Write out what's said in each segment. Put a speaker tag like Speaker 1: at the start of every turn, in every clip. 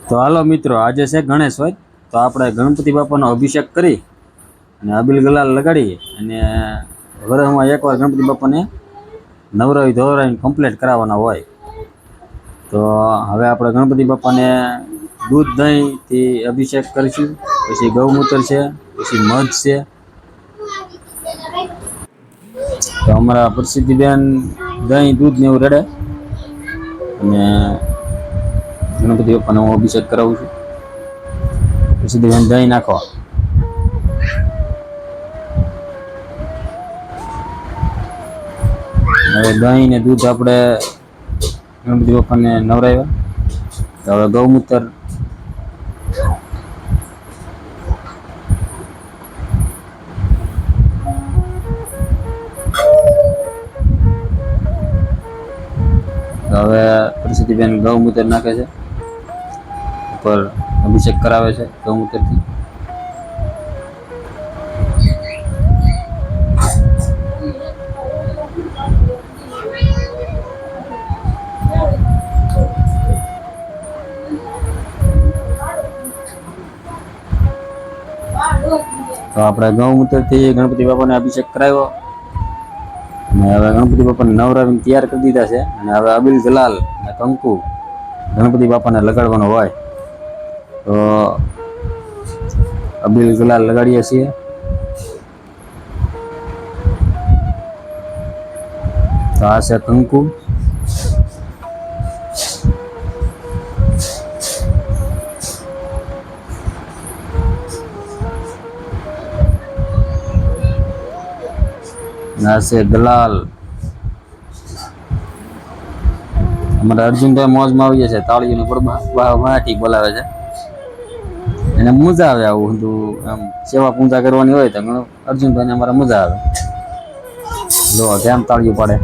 Speaker 1: તો હાલો મિત્રો, આજે છે ગણેશ હોય તો આપણે ગણપતિ બાપાનો અભિષેક કરી અને અબીલ ગુલાલ લગાડી અને વર્ષમાં એકવાર ગણપતિ બાપાને નવરાવી ધોવરાવીને કમ્પ્લીટ કરાવવાના હોય. તો હવે આપણે ગણપતિ બાપાને દૂધ દહીંથી અભિષેક કરીશું, પછી ગૌમૂત્ર છે, પછી મધ છે. તો અમારા પ્રસિદ્ધિબેન દહીં દૂધ ને એવું રેડે અને ગણપતિ બાપાનો હું અભિષેક કરાવું છું. પ્રસિદ્ધિબેન દહીં નાખો. હવે દહીં ને દૂધ આપણે ગણપતિ બાપાને નવરાવ્યા. તો હવે ગૌમૂત્ર હવે પ્રસિદ્ધિબેન ગૌમૂત્ર નાખે છે, ઉપર અભિષેક કરાવે છે ગૌમૂત્રથી. તો આપણે ગૌમૂત્રથી ગણપતિ બાપાને અભિષેક કરાવ્યો અને હવે ગણપતિ બાપાને નવરાવીને તૈયાર કરી દીધા છે. અને હવે અબીલ ગુલાલ અને કંકુ ગણપતિ બાપાને લગાડવાનો હોય તો અબીલ ગુલાલ લગાડીએ છીએ. તો આ છે કંકુ. આ છે ગુલાલ. અમારા અર્જુનભાઈ મોજમાં આવી છે, તાળીઓની વાટી બોલાવે છે. એને મજા આવે આવું બધું આમ સેવા પૂજા કરવાની હોય તો અર્જુનભાઈને અમારા મજા આવે. જો કેમ તાળીઓ પાડે.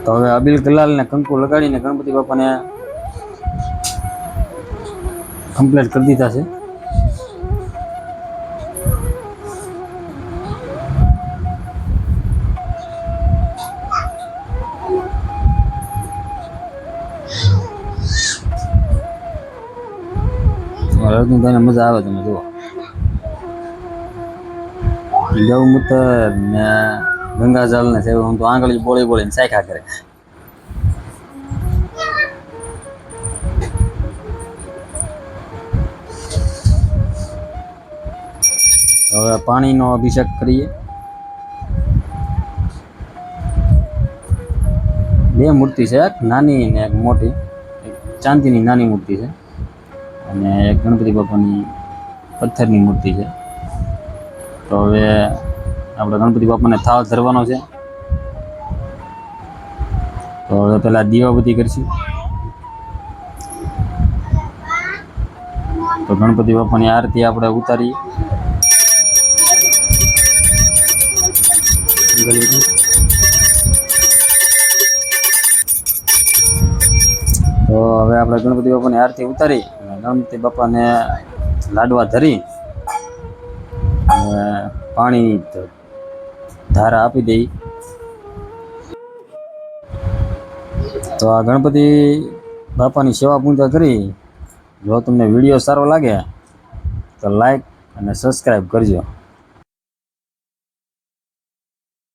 Speaker 1: તો હવે અબીલ ગુલાલ ને કંકુ લગાડીને ગણપતિ બાપાને કમ્પ્લીટ કરી દીધા છે. અર્જુનભાઈને મજા આવે. તમે જુઓ ગૌમૂત્ર ને ગંગાજળ ને સેવ હું તો આંગળી બોળી બોળીને સાયખા કરે. હવે પાણીનો અભિષેક કરીએ. બે મૂર્તિ છે, એક નાની ને એક મોટી. એક ચાંદીની નાની મૂર્તિ છે અને એક ગણપતિ બાપાની પથ્થરની મૂર્તિ છે. તો હવે આપણે ગણપતિ બાપાને થાળ ધરવાનો છે. તો હવે પેલા દીવાબત્તી કરશું. તો ગણપતિ બાપાની આરતી આપણે ઉતારીએ. તો હવે આપણે ગણપતિ બાપાની આરતી ઉતારી ગણપતિ બાપાને લાડવા ધરી પાણી ધારા આપી દઈ. તો આ ગણપતિ બાપાની સેવા પૂજા કરી. જો તમને વિડીયો સારો લાગે તો લાઈક અને સબસ્ક્રાઈબ કરજો.